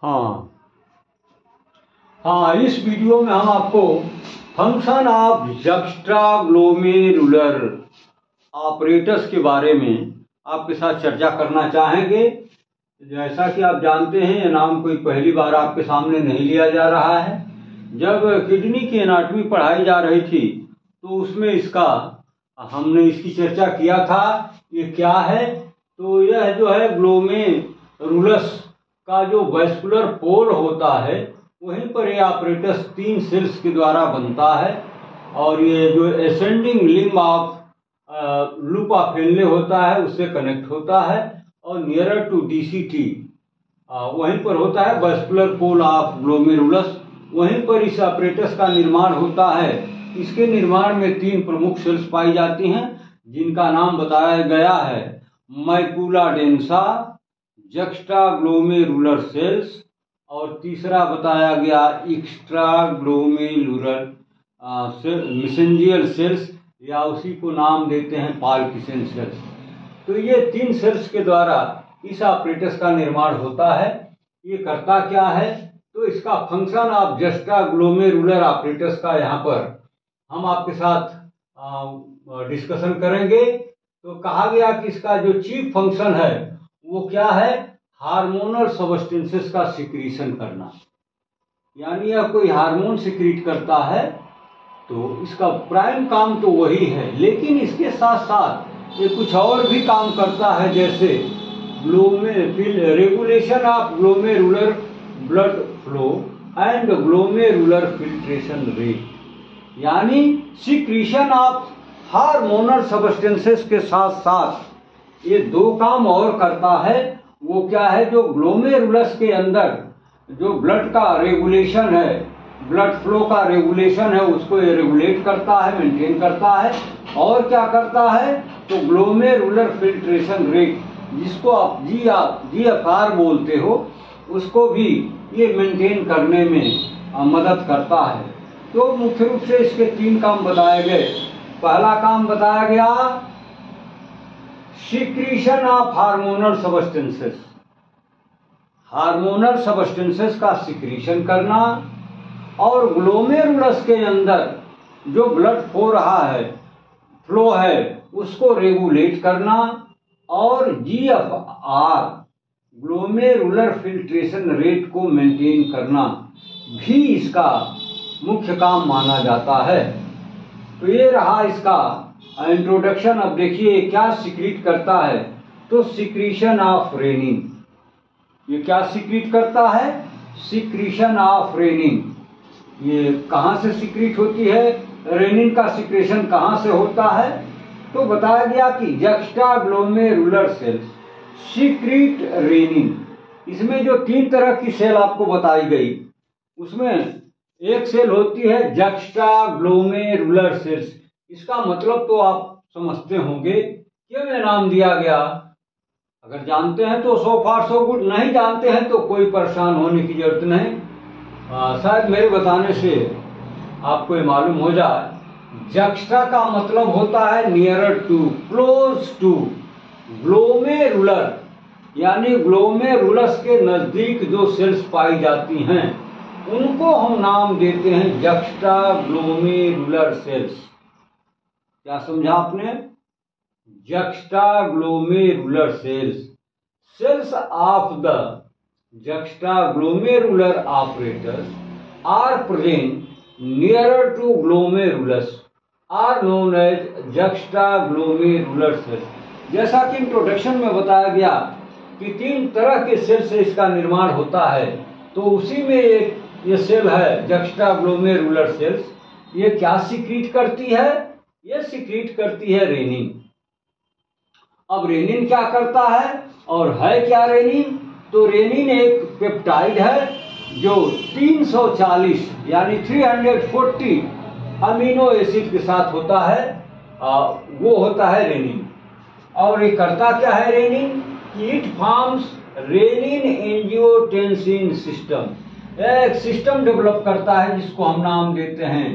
हाँ हाँ, इस वीडियो में हम आपको फंक्शन ऑफ जक्स्ट्राग्लोमेरुलर ऑपरेटर्स के बारे में आपके साथ चर्चा करना चाहेंगे। जैसा कि आप जानते हैं, ये नाम कोई पहली बार आपके सामने नहीं लिया जा रहा है। जब किडनी की एनाटॉमी पढ़ाई जा रही थी तो उसमें हमने इसकी चर्चा किया था। ये क्या है? तो यह जो है ग्लोमेरुलस का जो वैस्कुलर पोल होता है, वहीं पर ये ऑपरेटस 3 सेल्स के द्वारा बनता है। और ये जो ascending limb of loop of Henle होता है उससे कनेक्ट होता है, और नियरर टू डीसीटी वहीं पर होता है वैस्कुलर पोल ऑफ ग्लोमेरुलस। वहीं पर इस ऑपरेटस का निर्माण होता है। इसके निर्माण में 3 प्रमुख सेल्स पाई जाती हैं, जिनका नाम बताया गया है मैकुला डेंसा, जक्स्ट्राग्लोमेरुलर सेल्स, और तीसरा बताया गया एक्स्ट्राग्लोमेरुलर मेसेंजियल सेल्स, या उसी को नाम देते हैं पार्किंसन सेल्स। तो ये 3 सेल्स के द्वारा इस ऑपरेटस का निर्माण होता है। ये करता क्या है? तो इसका फंक्शन ऑफ जक्स्ट्राग्लोमेरुलर ऑपरेटस का यहाँ पर हम आपके साथ डिस्कशन करेंगे। तो कहा गया कि इसका जो चीफ फंक्शन है वो क्या है? हार्मोनल सबस्टेंसेस का सिक्रीशन करना। यानी यह कोई हार्मोन सिक्रीट करता है, तो इसका प्राइम काम तो वही है, लेकिन इसके साथ साथ ये कुछ और भी काम करता है, जैसे regulation of glomerular blood flow and glomerular filtration rate. यानी सिक्रीशन ऑफ हार्मोनल सबस्टेंसेस के साथ साथ ये 2 काम और करता है। वो क्या है? जो ग्लोमेरुलस के अंदर जो ब्लड का रेगुलेशन है, ब्लड फ्लो का रेगुलेशन है, उसको ये रेगुलेट करता है, मेंटेन करता है। और क्या करता है? तो ग्लोमेरुलर फिल्ट्रेशन रेट, जिसको आप GFR बोलते हो, उसको भी ये मेंटेन करने में मदद करता है। तो मुख्य रूप से इसके 3 काम बताए गए। पहला काम बताया गया secretion of hormonal substances, hormonal substances का सिक्रीशन करना, और ग्लोमेरुलस के अंदर जो ब्लड फ्लो है उसको रेगुलेट करना, और GFR ग्लोमेरुलर फिल्ट्रेशन रेट को मेंटेन करना भी इसका मुख्य काम माना जाता है। तो ये रहा इसका इंट्रोडक्शन। अब देखिए क्या सिक्रीट करता है। तो सिक्रीशन ऑफ रेनिन, ये क्या सिक्रीट करता है? Secretion of renin. ये कहाँ से सिक्रीट होती है? रेनिन का सिक्रेशन कहाँ से होता है? तो बताया गया कि जक्स्ट्राग्लोमेरुलर सेल्स सिक्रीट रेनिन। इसमें जो 3 तरह की सेल आपको बताई गई, उसमें एक सेल होती है जक्स्ट्राग्लोमेरुलर सेल्स। इसका मतलब तो आप समझते होंगे, क्यों ये नाम दिया गया। अगर जानते हैं तो सो फार सो गुड, नहीं जानते हैं तो कोई परेशान होने की जरूरत नहीं। शायद मेरे बताने से आपको ये मालूम हो जाए। जक्स्ट्रा का मतलब होता है nearer to, close to. Glomerular यानी ग्लोमेरुलस के नजदीक जो सेल्स पाई जाती हैं, उनको हम नाम देते हैं जक्स्ट्राग्लोमेरुलर सेल्स। क्या समझा आपने? Juxtaglomerular cells of the juxtaglomerular operators are present nearer to glomerulus are known as juxtaglomerular cells। जैसा कि इंट्रोडक्शन में बताया गया कि 3 तरह के सेल से इसका निर्माण होता है, तो उसी में एक ये सेल है juxtaglomerular सेल्स। ये क्या सिक्रीट करती है? ये सिक्रीट करती है रेनिन। अब रेनिन क्या करता है और है क्या रेनिन? तो रेनिन एक पेप्टाइड है जो 340 यानी 340 अमीनो एसिड के साथ होता है। वो होता है रेनिन। और ये करता क्या है renin? It forms renin angiotensin system. एक सिस्टम डेवलप करता है जिसको हम नाम देते हैं,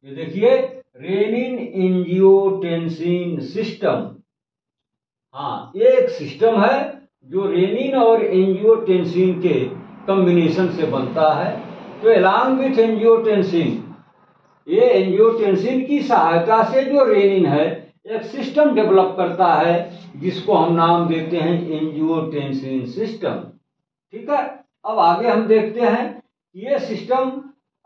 ये देखिए, रेनिन एंजियोटेंसिन सिस्टम। हाँ, एक सिस्टम है जो रेनिन और एंजियोटेंसिन के कॉम्बिनेशन से बनता है। तो अलॉन्ग विथ एंजियोटेंसिन, ये एंजियोटेंसिन की सहायता से जो रेनिन है एक सिस्टम डेवलप करता है जिसको हम नाम देते हैं एंजियोटेंसिन सिस्टम। ठीक है, अब आगे हम देखते हैं ये सिस्टम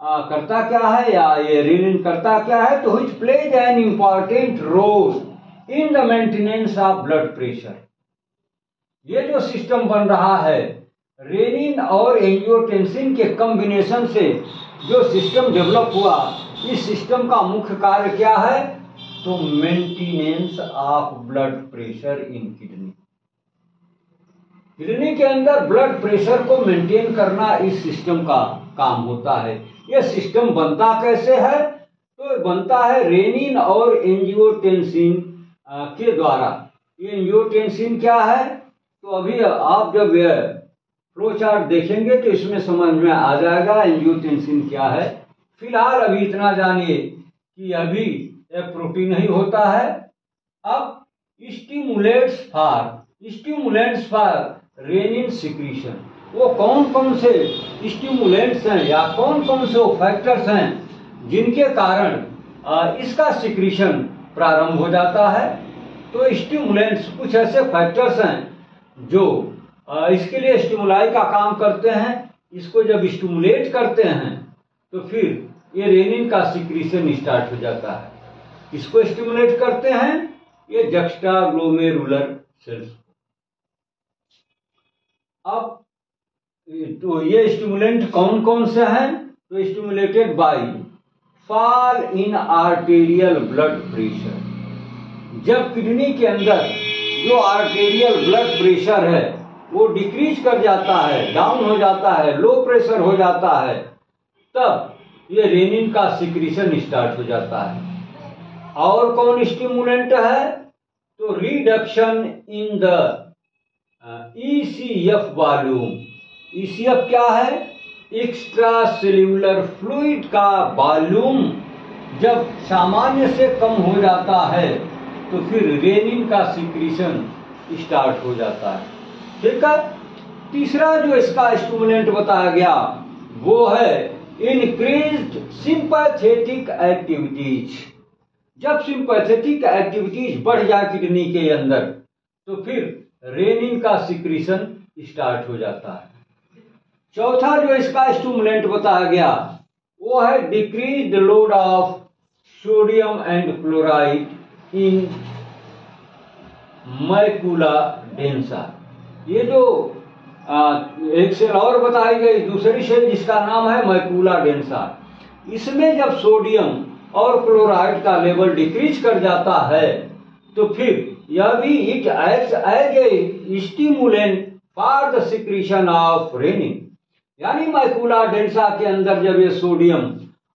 करता क्या है या ये रेनिन करता क्या है। तो which plays an important role in the maintenance of blood pressure. ये जो सिस्टम बन रहा है रेनिन और एंजियोटेंसिन के कॉम्बिनेशन से जो सिस्टम डेवलप हुआ, इस सिस्टम का मुख्य कार्य क्या है? तो maintenance of blood pressure in kidney. Kidney के अंदर ब्लड प्रेशर को मेंटेन करना इस सिस्टम का काम होता है। यह सिस्टम बनता कैसे है? तो बनता है रेनिन और एंजियोटेंसिन के द्वारा। ये एंजियोटेंसिन क्या है? तो अभी आप जब फ्लो चार्ट देखेंगे तो इसमें समझ में आ जाएगा एंजियोटेंसिन क्या है। फिलहाल अभी इतना जानिए कि अभी एक प्रोटीन ही होता है। अब स्टिमुलेंट्स फॉर रेनिन सिक्रीशन, वो कौन कौन से स्टिमुलेंट्स हैं या कौन कौन से फैक्टर्स हैं जिनके कारण इसका सिक्रीशन प्रारंभ हो जाता है। तो स्टिमुलेंट्स कुछ ऐसे फैक्टर्स हैं जो इसके लिए स्टिमुलाई का काम करते हैं। इसको जब स्टिमुलेट करते हैं तो फिर ये रेनिन का सिक्रीशन स्टार्ट हो जाता है। इसको स्टिमुलेट करते हैं ये जक्स्टाग्लोमेरुलर सेल्स। अब तो ये स्टिमुलेंट कौन कौन से हैं? तो stimulated by fall in arterial blood pressure. जब किडनी के अंदर जो आर्टेरियल ब्लड प्रेशर है वो डिक्रीज कर जाता है, डाउन हो जाता है, लो प्रेशर हो जाता है, तब ये रेनिन का सिक्रीशन स्टार्ट हो जाता है। और कौन स्टिमुलेंट है? तो reduction in the ECF volume. ECF क्या है? एक्स्ट्रा सेल्यूलर फ्लूइड का वॉल्यूम जब सामान्य से कम हो जाता है तो फिर रेनिन का सिक्रीशन स्टार्ट हो जाता है। ठीक है, तीसरा जो इसका स्टिमुलेंट बताया गया वो है इंक्रीज्ड सिंपैथेटिक एक्टिविटीज। जब सिंपैथेटिक एक्टिविटीज बढ़ जाए किडनी के अंदर तो फिर रेनिन का सिक्रीशन स्टार्ट हो जाता है। चौथा जो इसका स्टिमुलेंट बताया गया वो है decreased load of sodium and chloride in macula densa. ये जो एक सेल और बताई गई, दूसरी सेल जिसका नाम है मैकुला डेंसा, इसमें जब सोडियम और क्लोराइड का लेवल डिक्रीज कर जाता है तो फिर यह भी it acts as a stimulant for the secretion of renin. यानी मैकुला डेंसा के अंदर जब ये सोडियम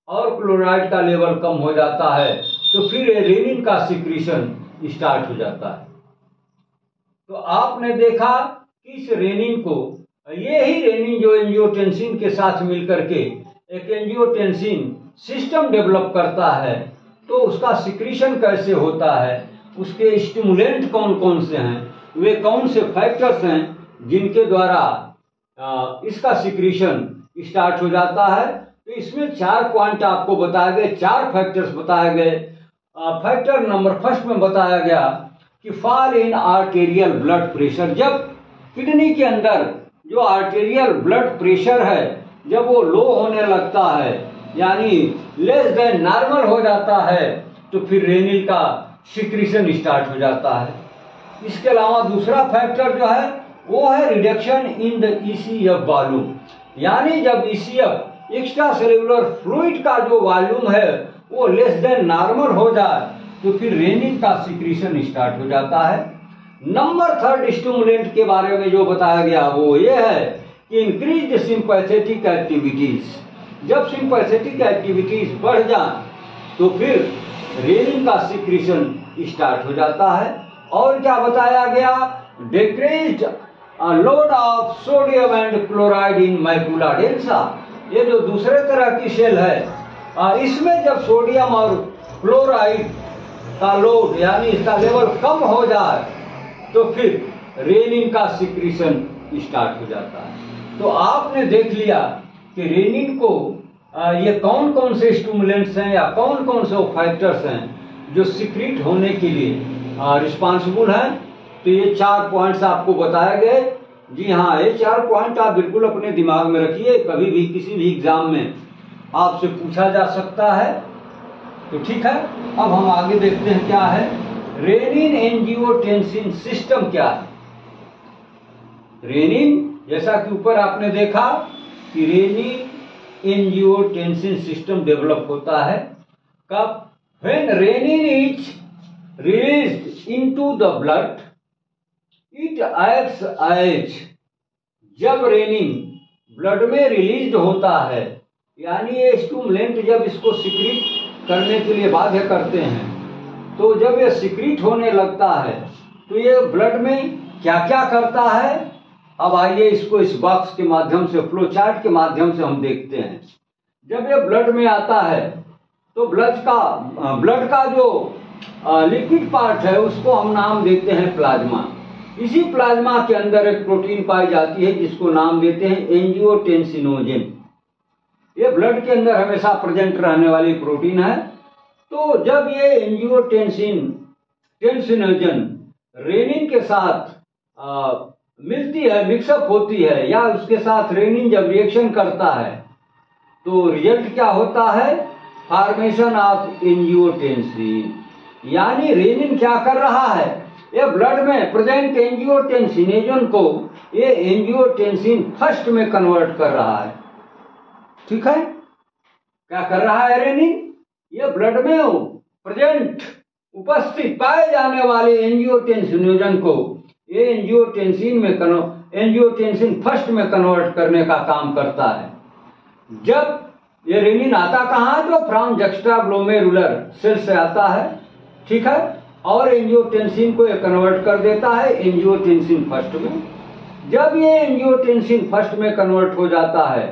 और क्लोराइड का लेवल कम हो जाता है तो फिर ये रेनिन का सिक्रीशन स्टार्ट हो जाता है। तो आपने देखा कि इस रेनिन को, ये ही रेनिन जो एंजियोटेंसिन के साथ मिलकर के एक एंजियोटेंसिन सिस्टम डेवलप करता है, तो उसका सिक्रीशन कैसे होता है, उसके स्टिमुलेंट कौन कौन से हैं, वे कौन से फैक्टर्स हैं जिनके द्वारा इसका सिक्रीशन स्टार्ट हो जाता है। तो इसमें 4 पॉइंट आपको बताए गए, 4 फैक्टर्स बताए गए। फैक्टर नंबर फर्स्ट में बताया गया कि fall in arterial blood pressure. जब किडनी के अंदर जो आर्टेरियल ब्लड प्रेशर है जब वो लो होने लगता है यानी लेस देन नॉर्मल हो जाता है तो फिर रेनिन का सिक्रीशन स्टार्ट हो जाता है। इसके अलावा दूसरा फैक्टर जो है वो है reduction in the ECF volume. यानी जब ECF एक्स्ट्रा सेल्यूलर फ्लूइड का जो वॉल्यूम है वो लेस देन नॉर्मल हो जाए तो फिर रेनिन का सिक्रीशन स्टार्ट हो जाता है। नंबर थर्ड स्टिमुलेंट के बारे में जो बताया गया वो ये है कि इंक्रीज सिंपैथेटिक एक्टिविटीज। जब सिंपैथेटिक एक्टिविटीज बढ़ जाए तो फिर रेनिन का सिक्रीशन स्टार्ट हो जाता है। और क्या बताया गया? Decreased load of sodium and chloride in macula densa. ये जो दूसरे तरह की सेल है इसमें जब सोडियम और क्लोराइड का लोड यानी इसका लेवल कम हो जाए तो फिर रेनिन का सिक्रीशन स्टार्ट हो जाता है। तो आपने देख लिया कि रेनिन को ये कौन कौन से स्टिमुलेंट्स हैं या कौन कौन से फैक्टर्स हैं जो सिक्रीट होने के लिए रिस्पॉन्सिबल हैं। तो ये 4 पॉइंट्स आपको बताए गए। जी हाँ, ये 4 पॉइंट आप बिल्कुल अपने दिमाग में रखिए, कभी भी किसी भी एग्जाम में आपसे पूछा जा सकता है। तो ठीक है, अब हम आगे देखते हैं क्या है रेनिन एंजियोटेंसिन सिस्टम क्या है। रेनिन, जैसा कि ऊपर आपने देखा कि रेनिन एंजियोटेंसिन सिस्टम डेवलप होता है कब? When renin is released into the blood it acts as, जब रेनिन ब्लड में रिलीज होता है, यानी ये स्टिमुलेंट जब इसको सिक्रीट करने के लिए बाध्य करते हैं, तो जब ये सिक्रीट होने लगता है तो ये ब्लड में क्या क्या करता है। अब आइए इसको इस बॉक्स के माध्यम से, फ्लो चार्ट के माध्यम से हम देखते हैं। जब ये ब्लड में आता है तो ब्लड का जो लिक्विड पार्ट है उसको हम नाम देते हैं प्लाज्मा। इसी प्लाज्मा के अंदर एक प्रोटीन पाई जाती है जिसको नाम देते हैं एंजियोटेंसिनोजन। ये ब्लड के अंदर हमेशा प्रेजेंट रहने वाली प्रोटीन है। तो जब ये एंजियोटेंसिनोजन रेनिन के साथ मिलती है, मिक्सअप होती है, या उसके साथ रेनिन जब रिएक्शन करता है तो रिजल्ट क्या होता है? Formation of angiotensin. यानी रेनिन क्या कर रहा है? ये ब्लड में प्रेजेंट एंजियोटेंसिनोजन को ये एंजियोटेंसिन फर्स्ट में कन्वर्ट कर रहा है। ठीक है, क्या कर रहा है रेनिन? ये ब्लड में प्रेजेंट उपस्थित पाए जाने वाले एंजियोटेंसिनोजन को ये एंजियोटेंसिन फर्स्ट में कन्वर्ट करने का काम करता है। जब ये रेनिन आता कहाँ? तो फ्रॉम जक्स्टाग्लोमेरुलर सेल से आता है। ठीक है, और एंजियोटेंसिन को ये कन्वर्ट कर देता है एंजियोटेंसिन फर्स्ट में। जब ये एंजियोटेंसिन फर्स्ट में कन्वर्ट हो जाता है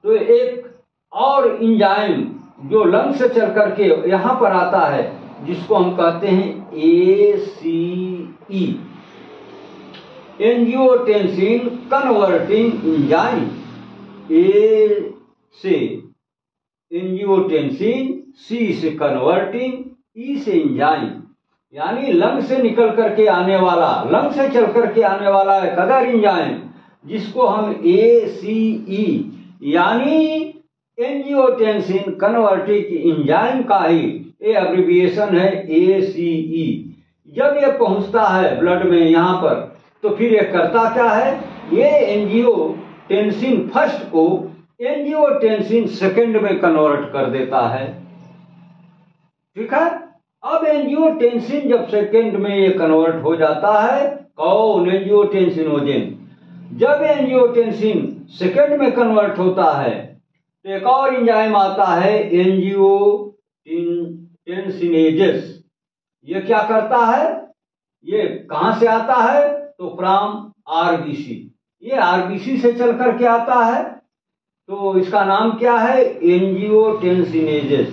तो एक और एंजाइम जो लंग से चल करके यहाँ पर आता है जिसको हम कहते हैं ACE, एंजियोटेंसिन कन्वर्टिंग एंजाइम। ए से एंजियोटेंसिन, C से कन्वर्टिंग, E से एंजाइम, यानी लंग से निकल करके आने वाला, लंग से चल करके आने वाला एक अदर एंजाइम जिसको हम ACE यानी एंजियोटेंसिन कन्वर्टिंग एंजाइम का ही ये एब्रिविएशन है ACE। जब ये पहुंचता है ब्लड में यहाँ पर तो फिर ये करता क्या है? ये एंजियोटेंसिन फर्स्ट को एंजियोटेंसिन सेकंड में कन्वर्ट कर देता है। ठीक है, अब एंजियोटेंसिन जब सेकंड में ये कन्वर्ट हो जाता है, कौन? एंजियोटेंसिनोजन। जब एंजियोटेंसिन सेकंड में कन्वर्ट होता है तो एक और एंजाइम आता है एंजियोटेंसिनेजेस। ये क्या करता है? ये कहां से आता है? तो फ्रॉम RBC। ये RBC से चल करके आता है, तो इसका नाम क्या है? एंजियोटेंसिनेजेस।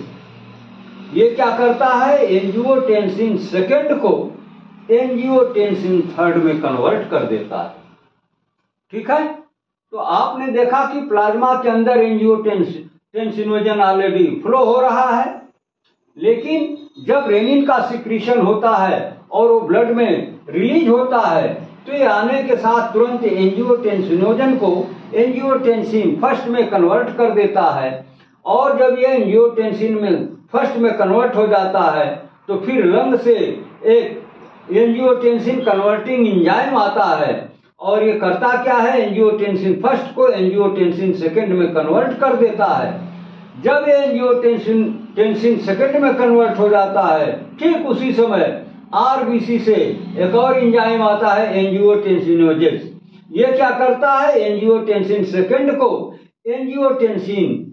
ये क्या करता है? एंजियोटेंसिन सेकंड को एंजियोटेंसिन थर्ड में कन्वर्ट कर देता है। ठीक है, तो आपने देखा कि प्लाज्मा के अंदर एंजियोटेंसिनोजन ऑलरेडी फ्लो हो रहा है, लेकिन जब रेनिन का सिक्रीशन होता है और वो ब्लड में रिलीज होता है तो ये आने के साथ तुरंत एंजियोटेंसिनोजन को एंजियोटेंसिन फर्स्ट में कन्वर्ट कर देता है। और जब ये एंजियोटेंसिन में फर्स्ट में कन्वर्ट हो जाता है तो फिर लंग से एक एंजियोटेंसिन कन्वर्टिंग एंजाइम आता है और ये करता क्या है? एंजियोटेंसिन फर्स्ट को एंजियोटेंसिन सेकंड में कन्वर्ट कर देता है। जब ये एंजियोटेंसिन सेकंड में कन्वर्ट हो जाता है, ठीक उसी समय RBC से एक और एंजाइम आता है एंजियोटेंसिनोजेस। ये क्या करता है? एंजियोटेंसिन सेकंड को एंजियोटेंसिन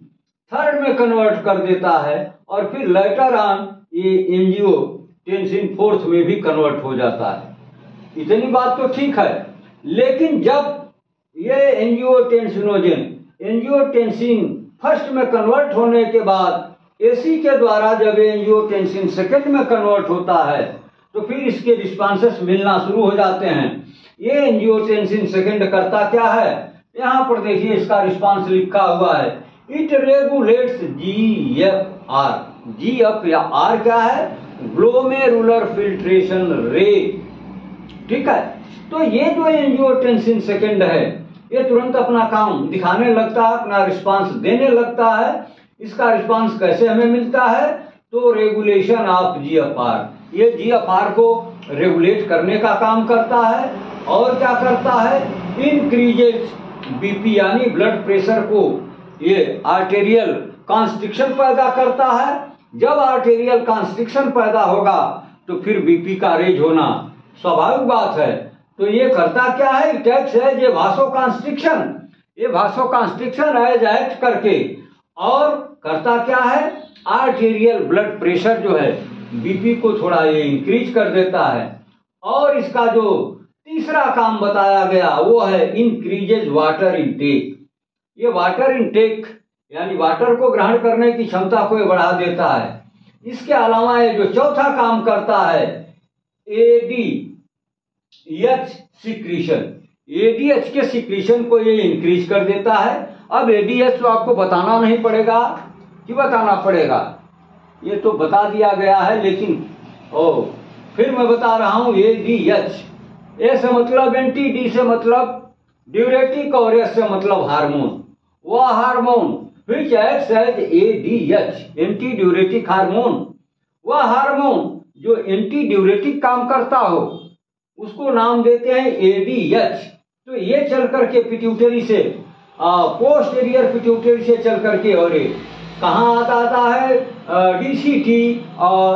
थर्ड में कन्वर्ट कर देता है और फिर लेटर ऑन ये एंजियोटेंसिन फोर्थ में भी कन्वर्ट हो जाता है। इतनी बात तो ठीक है, लेकिन जब ये एंजियोटेंसिनोजन एंजियोटेंसिन फर्स्ट में कन्वर्ट होने के बाद AC के द्वारा जब एंजियोटेंसिन सेकंड में कन्वर्ट होता है तो फिर इसके रिस्पॉन्सेस मिलना शुरू हो जाते हैं। ये एंजियोटेंसिन सेकेंड करता क्या है, यहाँ पर देखिए इसका रिस्पॉन्स लिखा हुआ है, इट रेगुलेट्स GFR। GF या R क्या है, ग्लोमेरुलर फिल्ट्रेशन रेट। ठीक है, तो ये जो एंजियोटेंसिन सेकेंड है ये तुरंत अपना काम दिखाने लगता है, अपना रिस्पांस देने लगता है। इसका रिस्पांस कैसे हमें मिलता है, तो रेगुलेशन ऑफ GFR, ये GFR को रेगुलेट करने का काम करता है। और क्या करता है, इंक्रीजेज BP यानी ब्लड प्रेशर को ये आर्टेरियल कॉन्स्ट्रिक्शन पैदा करता है। जब आर्टेरियल कॉन्स्ट्रिक्शन पैदा होगा तो फिर BP का रेज होना स्वाभाविक बात है। तो ये करता क्या है, इट एक्ट्स एज ए वासोकॉन्स्ट्रिक्शन, ये वासोकॉन्स्ट्रिक्शन एज एक्ट करके और करता क्या है, आर्टेरियल ब्लड प्रेशर जो है BP को थोड़ा ये इंक्रीज कर देता है। और इसका जो तीसरा काम बताया गया वो है इंक्रीजेज वाटर इनटेक, ये वाटर इनटेक यानी वाटर को ग्रहण करने की क्षमता को बढ़ा देता है। इसके अलावा ये जो चौथा काम करता है ADH सिक्रीशन, ADH के सिक्रीशन को ये इंक्रीज कर देता है। अब ADH तो आपको बताना नहीं पड़ेगा कि बताना पड़ेगा, ये तो बता दिया गया है, लेकिन फिर मैं बता रहा हूं ADH, ए से मतलब एंटी, डी से मतलब ड्यूरेटिक और एस से मतलब हार्मोन। वह hormone which acts as ADH, anti diuretic hormone, वह हार्मोन जो एंटी ड्यूरेटिक काम करता हो उसको नाम देते हैं ADH। तो ये चल करके पिट्यूटरी से पोस्टेरियर पिट्यूटरी से चल करके और कहाँ आता है, DCT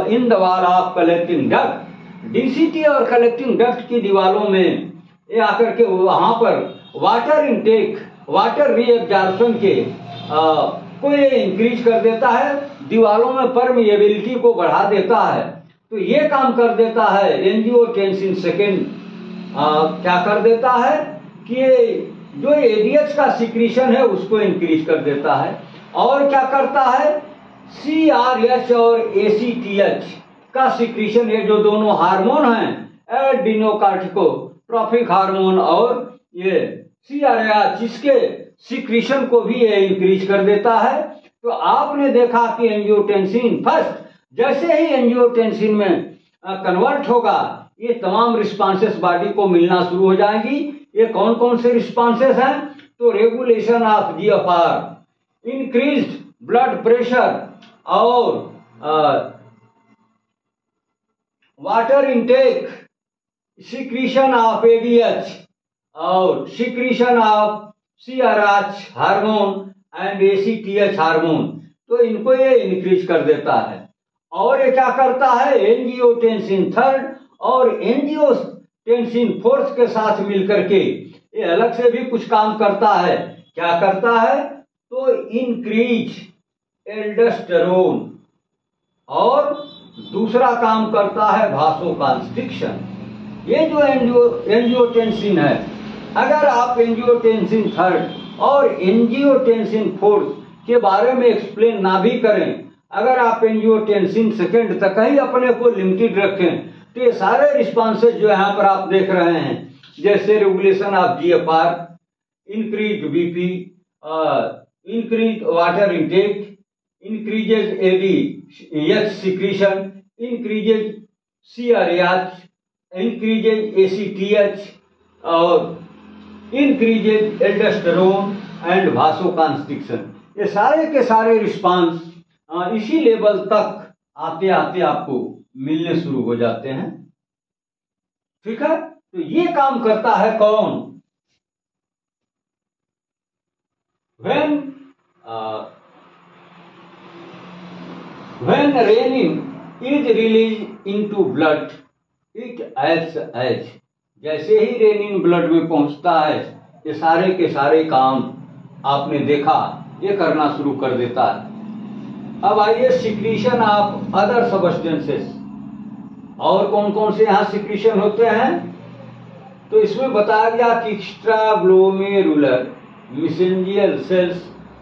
in the wall of collecting duct, DCT और कलेक्टिंग डक्ट की दीवारों में ये आकर के वहां पर वाटर इनटेक, वाटर रीएब्जॉर्प्शन के को ये इंक्रीज कर देता है, दीवारों में परमिएबिलिटी को बढ़ा देता है। तो ये काम कर देता है एंजियोटेंसिन सेकेंड। क्या कर देता है कि ये जो ADH का सिक्रीशन है उसको इंक्रीज कर देता है। और क्या करता है, CRH और ACTH का सिक्रीशन, ये जो दोनों हार्मोन हैं एडिनोकार्टिकोट्रोफिक हार्मोन और ये CRH, इसके सिक्रीशन को भी ये इंक्रीज कर देता है। तो आपने देखा कि एंजियोटेंसिन फर्स्ट जैसे ही एंजियोटेंसिन में कन्वर्ट होगा ये तमाम रिस्पॉन्सेस बॉडी को मिलना शुरू हो जाएंगी। ये कौन कौन से रिस्पॉन्सेस हैं, तो regulation of GFR, increased blood pressure और water intake, secretion of ADH और secretion of CRH hormone and ACTH hormone, तो इनको ये इंक्रीज कर देता है। और ये क्या करता है, एंजियोटेंसिन थर्ड और एंजियोटेंसिन फोर्थ के साथ मिलकर के ये अलग से भी कुछ काम करता है। क्या करता है, तो इंक्रीज एल्डोस्टेरोन और दूसरा काम करता है वासोकॉन्स्ट्रिक्शन। ये जो एंजियोटेंसिन है, अगर आप एंजियोटेंसिन थर्ड और एंजियोटेंसिन फोर्थ के बारे में एक्सप्लेन ना भी करें, अगर आप एंजियोटेंसिन सेकेंड तक ही अपने को लिमिटेड रखें, तो ये सारे रिस्पॉन्सेज जो यहाँ पर आप देख रहे हैं, जैसे regulation of GFR, increase BP, increase water intake, increases ADH secretion, increases CRH, increases ACTH और increases aldosterone and vasoconstriction। ये सारे के सारे रिस्पांस इसी लेवल तक आते आते आपको मिलने शुरू हो जाते हैं। ठीक है, तो ये काम करता है कौन, when renin is released into blood it acts as, जैसे ही रेनिन ब्लड में पहुंचता है ये सारे के सारे काम आपने देखा ये करना शुरू कर देता है। अब आइए सिक्रीशन ऑफ अदर सब्सटेंसेस, और कौन कौन से यहाँ सिक्रीशन होते हैं, तो इसमें बताया गया कि extra glomerular mesangial cells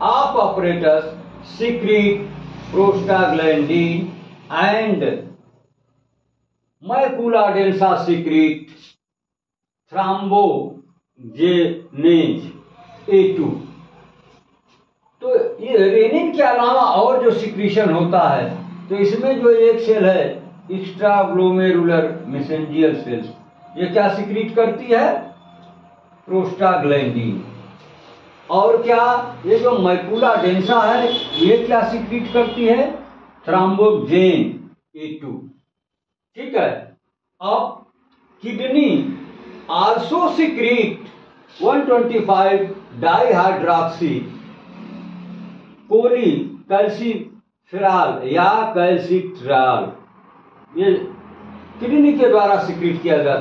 of apparatus secrete prostaglandin and macula densa secrete thromboxane A2। तो ये रेनिन के अलावा और जो सिक्रीशन होता है, तो इसमें जो एक सेल है एक्स्ट्रा ग्लोमेरुलर मेसेंजियल सेल्स, ये क्या सिक्रीट करती है? प्रोस्टाग्लैंडिन। और क्या ये जो मैकुला डेंसा है ये क्या सिक्रीट करती है? थ्रोम्बोजेन A2। ठीक है। अब kidney also secrete 125 dihydroxy cholecalciferol या कैल्सिट्रियोल, ये किडनी के द्वारा सिक्रीट किया जाता है।